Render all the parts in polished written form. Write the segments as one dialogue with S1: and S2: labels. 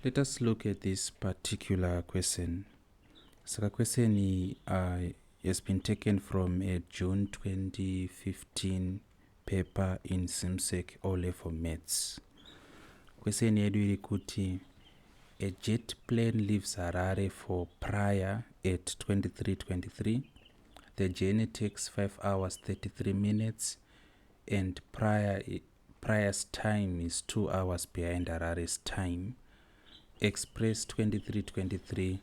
S1: Let us look at this particular question. So the question has been taken from a June 2015 paper in ZIMSEC O-level maths. Question yedu iri kuti a jet plane leaves Harare for Praia at 23:23. The journey takes 5 hours 33 minutes and Praia's time is 2 hours behind Harare's time. Express 23:23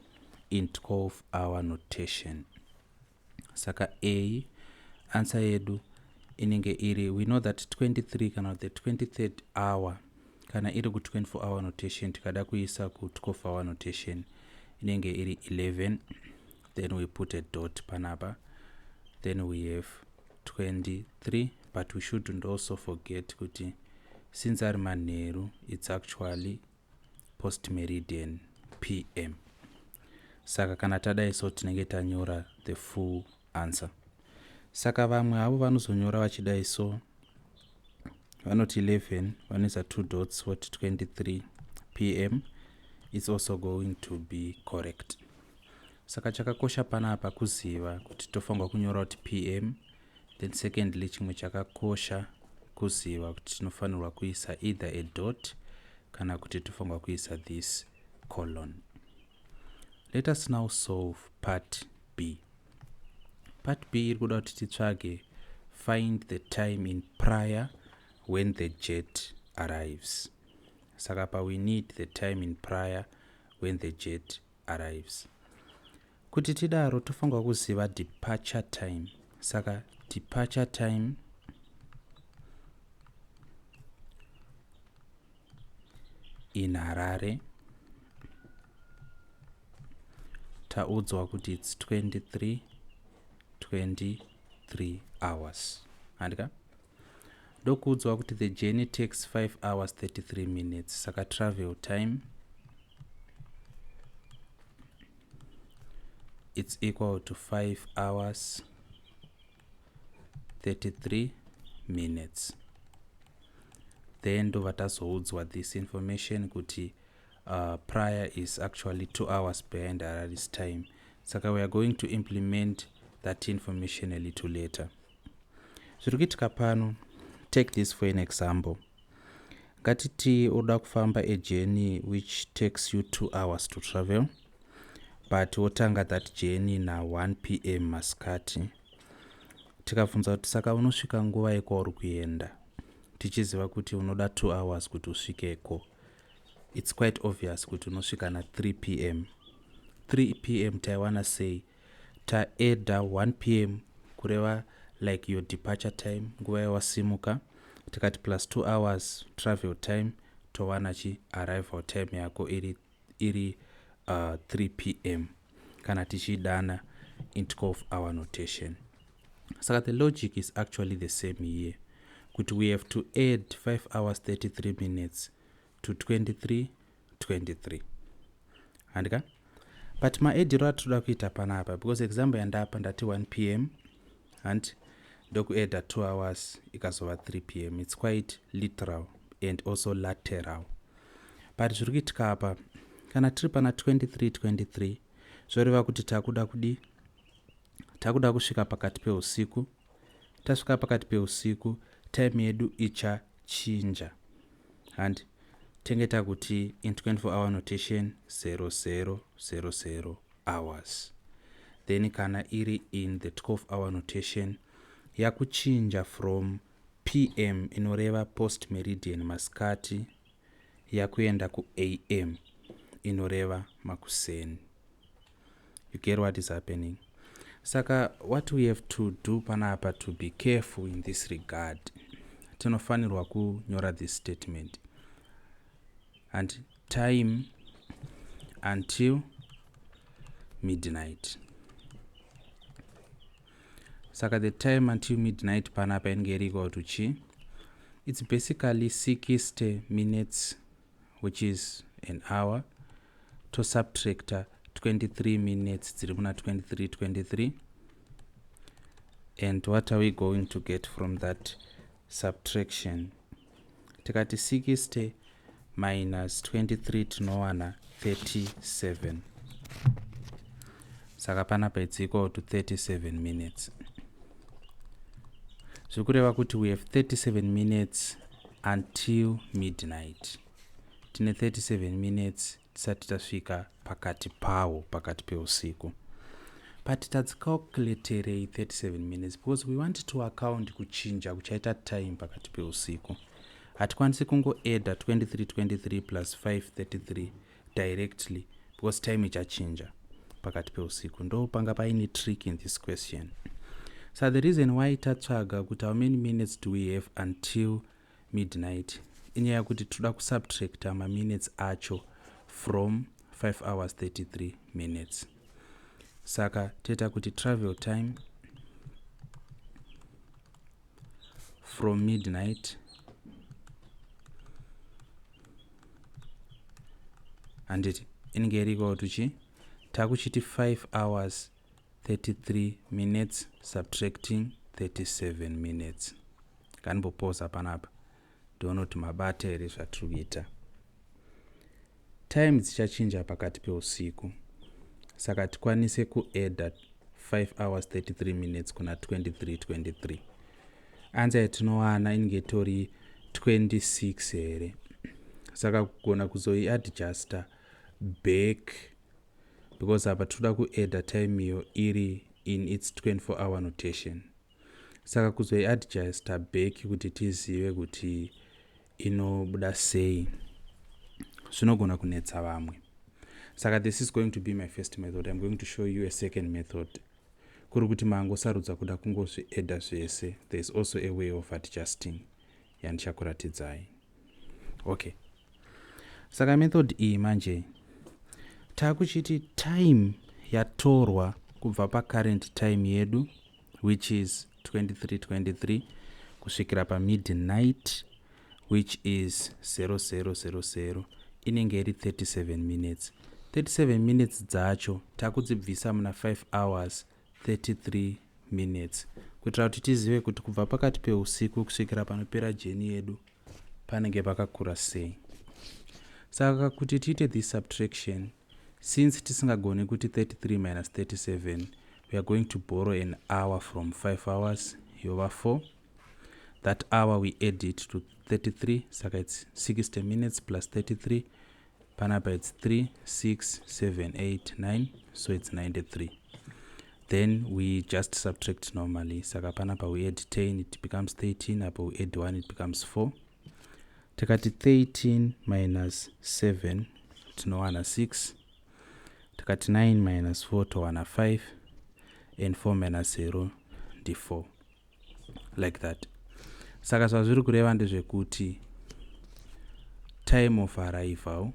S1: in 12-hour notation. Saka A, answer yedu inenge iri, we know that 23 kana the 23rd hour kana iri ku 24-hour notation tikada kuisa ku 12-hour notation inenge iri 11, then we put a dot panapa, then we have 23, but we shouldn't also forget kuti since ari manheru it's actually post meridian PM. Saka kana tadaiso tinenge tanyora the full answer. Saka vamwe avo vanozonyora vachidaiso vanoti 11 vanoisa 2 dots what 23 PM. It's also going to be correct. Saka chakakosha panapa kuziva kuti tofanirwa kunyora kuti PM, then secondly chimwe chakakosha kuziva kuti tinofanirwa kuisa either a dot kana kuti tofanirwa kuisa this colon. Let us now solve part B. Part B iri kuda kuti titsvage find the time in Praia when the jet arrives. Saka pa we need the time in Praia when the jet arrives. Kuti tidaro tofanirwa kuziva departure time. Saka departure time in Harare taudzwa kuti it's 23 hours. Handika ndokuudzwa kuti the journey takes 5 hours 33 minutes. Saka travel time it's equal to 5 hours 33 minutes. Then ndovatazoudzwa this information kuti Praia is actually 2 hours behind Harare's time. Saka we are going to implement that information a little later. Zvirikuitika pano, take this for an example. Ngatiti uda kufamba a journey which takes you 2 hours to travel, but wotanga that journey na 1 PM masikati. Tikabvunza kuti saka unosvika nguva yeko uri kuenda, tichiziva kuti unoda 2 hours kuti usvikeko. It's quite obvious kuti unosvika na 3 PM. 3 PM I wanna say ta add 1 PM kureva like your departure time, nguva yawasimuka, tikati plus 2 hours travel time, towana chi arrival time yako iri 3 PM kana tichidana in 12-hour notation. Saka the logic is actually the same here. Kuti we have to add 5 hours 33 minutes to 23:23. Handika? But maediro atoda kuita panapa because example yandapa ndati 1 PM and ndoku add 2 hours ikazova 3 PM. It's quite literal and also lateral. But zvirikuitika apa kana tiri pana 23:23 zvoreva kuti takuda kusvika pakati peusiku. Tasvika pakati peusiku time yedu ichachinja and tengeta kuti in 24-hour notation 0000 hours. Then kana iri in the 12-hour notation yakuchinja from PM inoreva post meridian masikati yakuenda ku AM inoreva makuseni. You get what is happening? Saka what we have to do panapa to be careful in this regard, tinofanirwa kunyora this statement and time until midnight. Saka the time until midnight panapa inenge equal to chi, it's basically 60 minutes which is an hour to subtract 23 minutes dziri muna 23:23. And what are we going to get from that subtraction? Tikati 60 minus 23 tinowana 37. Saka panapa it's equal to 37 minutes. Zvikureva kuti we have 37 minutes until midnight. Tine 37 minutes tisati tasvika pakati pawo, pakati peusiku. But tadzikalculaterei 37 minutes because we want to account kuchinja kuchaita time pakati peusiku. Hatikwanisi kungoedda 23 plus 533 directly because time ichachinja pakati peusiku. Ndo panga paine trick in this question. So the reason why tatsvaga kuti how many minutes do we have until midnight, inyaya yakuti toda kusubtracta minutes acho from 5 hours 33 minutes. Saka teta kuti travel time from midnight and inenge iri equal to chi takuchiti 5 hours 33 minutes subtracting 37 minutes. Kanimbopoza panapa ndiona kuti mabata here zvatiri kuita. Time dzichachinja pakati peusiku, saka tikwanise kuedda 5 hours 33 minutes kuna 23. Answer yatinowana inenge itori 26 here. Saka kugona kuzoiadjusta back because apa toda kuedda time iyo iri in its 24 hour notation. Saka kuzoiadjusta back kuti tizive kuti inobuda sei zvinogona kunetsa vamwe. Saka this is going to be my first method. I'm going to show you a second method. Kuri kuti mangosarudza kuda kungozviedda zvese, there is also a way of adjusting yandichakuratidzai. Okay. Saka method iyi manje takuchiti time yatorwa kubva pacurrent time yedu which is 23 kusvikira pa midnight which is 0000 inenge iri 37 minutes. 37 minutes dzacho takudzibvisa muna 5 hours 33 minutes kuitira kuti tizive kuti kubva pakati peusiku kusvikira panopera jeni yedu panenge pakakura sei. Saka kuti tiite this subtraction, since tisingagoni kuti 33 minus 37, we are going to borrow an hour from 5 hours over 4. That hour we add it to 33, saka it's 60 minutes plus 33. Panapa it's 3, 6, 7, 8, 9, so it's 93. Then we just subtract normally. Saka panapa we add 10, it becomes 13. Apa we add 1, it becomes 4. Takati 13 minus 7 tinowana 6. Takati 9 minus 4 towana 5. And 4 minus 0 ndi 4. Like that. Saka zvazviri kureva ndezvekuti time of arrival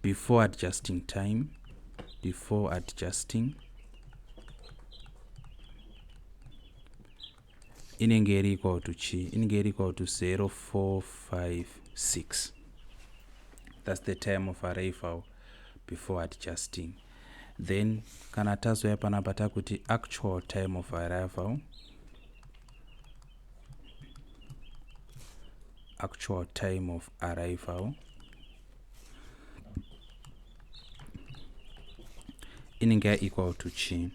S1: before adjusting inenge iri equal to chi, inenge iri equal to 0456. That's the time of arrival before adjusting. Then kana tazoya panapa takuti actual time of arrival, inenge equal to chi.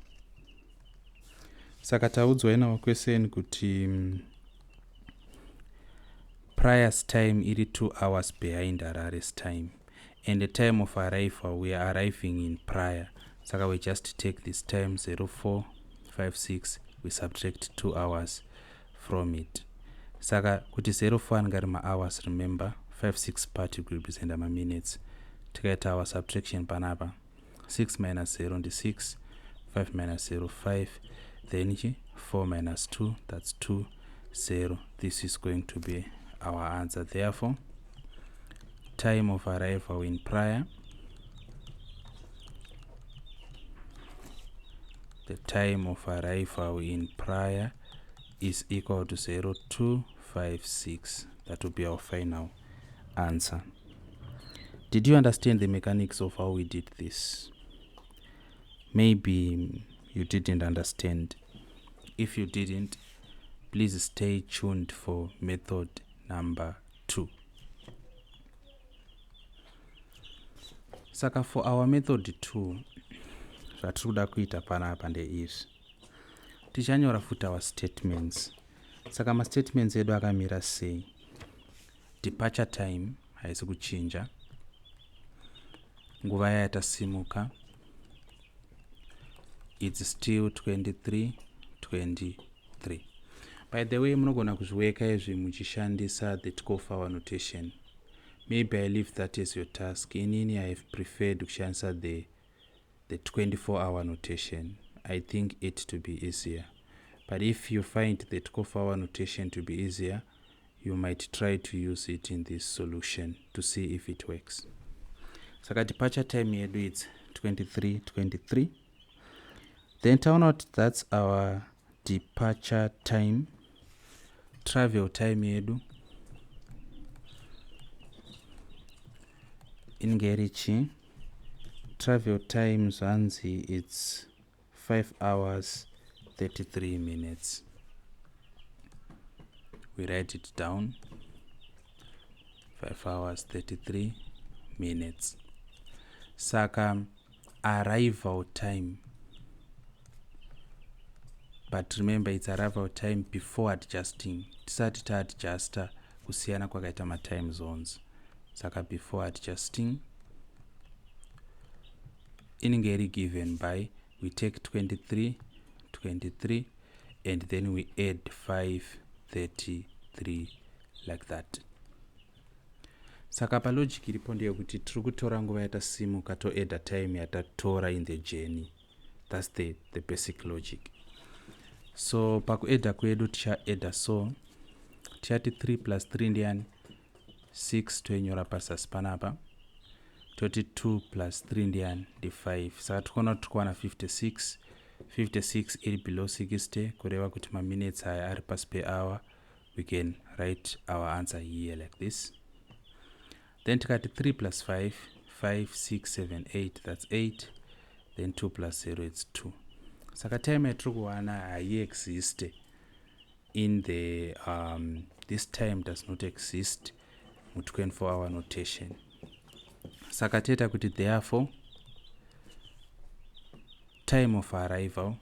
S1: Saka taudzwa ina question kuti prior's time iri 2 hours behind Harare's time, and the time of arrival we are arriving in prior. Saka we just take this time 0456, we subtract 2 hours from it. Saka kuti 04 angari ma hours, remember 56 part will represent ma minutes. Tikaita our subtraction panapa 6 minus 0 and 6, 5 minus 0 5, then 4 minus 2, that's 2, 0. This is going to be our answer. Therefore, time of arrival in prior, the time of arrival in prior is equal to 0256. That will be our final answer. Did you understand the mechanics of how we did this? Maybe you didn't understand. If you didn't, Please stay tuned for method number 2. Saka for our method 2, zvatiri kuda kuita panapa ndeizvi. Tichanyora futi our statements. Saka mastatements edu akamira sei. Departure time haisi kuchinja. Nguva yatasimuka, it's still 23:23. By the way, munogona kuzviweka izvi muchishandisa the 12-hour notation. Maybe I leave that as your task. Inini I have preferred kushandisa the 24-hour notation. I think it to be easier. But if you find the 12-hour notation to be easier, you might try to use it in this solution to see if it works. Saka departure time yedu it's 23:23. Then turn out that's our departure time. Travel time yedu ingerichi. Travel time zvanzi it's 5 hours 33 minutes. We write it down. 5 hours 33 minutes. Saka arrival time. But remember it's arrival time before adjusting. Tisati ta-adjusta kusiyana kwakaita ma-time zones. Saka before adjusting inenge iri given by we take 23 and then we add 5:33 like that. Saka pa logic iripo ndeyekuti tiri kutora nguva yatasimuka toadda time yatatora in the journey. That's the basic logic. So pakuadda kwedu tichaadda so tichati 3 plus 3 ndiani 6 toinyora pasasi panapa. Toti 2 plus 3 ndiani ndi 5. Saka tikona tukwana 56 iri below 60 kureva kuti ma minutes aya ari pasi per hour. We can write our answer here like this. Then tikati 3 plus 5 6 7 8, that's 8. Then 2 plus 0 it's 2. Saka time yatiri kuwana haiexist in the this time does not exist mu 24-hour notation. Saka teta kuti therefore time of arrival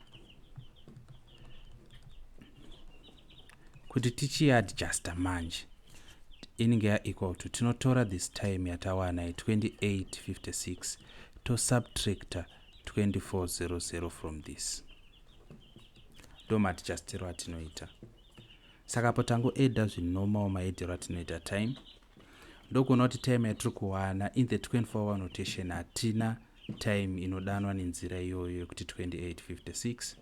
S1: kuti tichiadjusta manje inenge equal to tinotora this time yatawana 28:56 to subtract 24:00 from this. Ndomadjustiro atinoita. Saka po tangoadda zvinormal maadiro atinoita time. Ndogona kuti time yatiri kuwana in the 24-hour notation hatina time inodanwa nenzira iyoyo yekuti 28:56.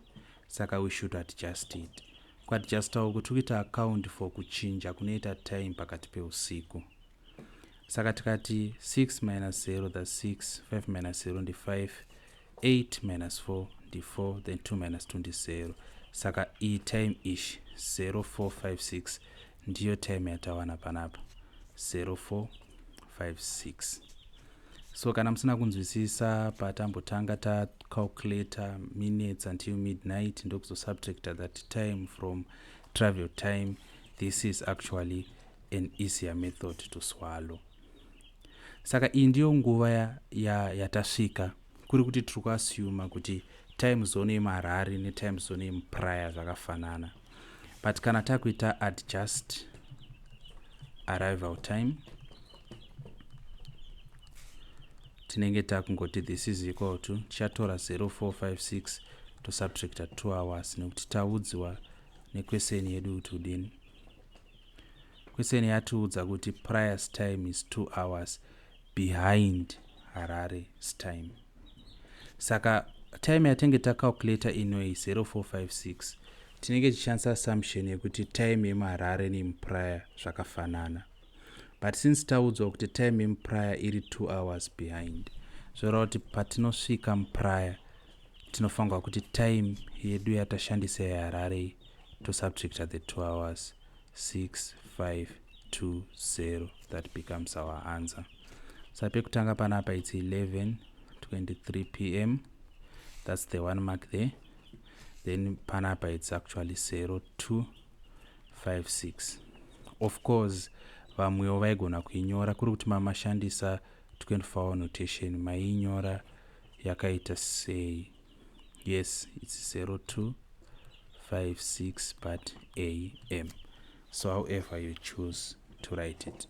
S1: Saka we should adjust it. Kuadjustawo kuti kuita account for kuchinja kunoita time pakati peusiku. Saka tikati 6 minus 0 that's 6, 5 minus 0 ndi 5, 8 minus 4 ndi 4, then 2 minus 2 ndi 0. Saka i time ish 0456 ndiyo time yatawana panapa 0456. So kana musina kunzwisisa patambotanga ta calculator minutes until midnight ndokuzo subtract that time from travel time, this is actually an easier method to swallow. Saka iyi ndiyo nguva yatasvika kuri kuti tiri kuassume kuti time zone yemuHarare ne time zone yemuPraia zvakafanana. But kana takuita adjust arrival time tinenge takungoti this is equal to tichatora 0456 to subtract 2 hours nekuti taudzwa nequestion yedu kuti udini. Question yatiudza kuti Praia's time is 2 hours behind Harare's time. Saka time yatenge tacalculator inoi 0456 tinenge tichishandisa assumption yekuti time yemuHarare nemuPraia zvakafanana. But since taudzwa kuti time yemuPraia iri 2 hours behind, zvoreva kuti patinosvika muPraia tinofanirwa kuti time yedu yatashandisa yeHarare to subtract the 2 hours 6520. That becomes our answer. So pekutanga panapa it's 11:23 p.m. That's the 1 mark there. Then panapa it's actually 02 56. Of course vamwewo vaigona kuinyora kuri kuti mamashandisa 24-hour notation mainyora yakaita sei. Yes, it's 0256 but AM. So however you choose to write it.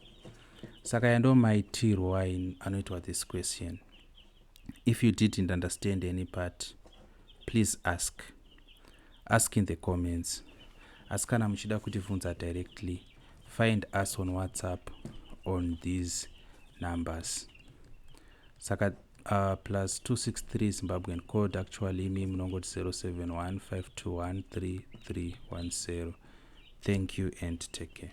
S1: Saka yando maitirwo anoitwa this question. If you didn't understand any part, please ask in the comments. Asi kana muchida kutivhunza directly, find us on WhatsApp on these numbers. Saka plus 263 Zimbabwean code, actually imi munongoti 0715213310. Thank you and take care.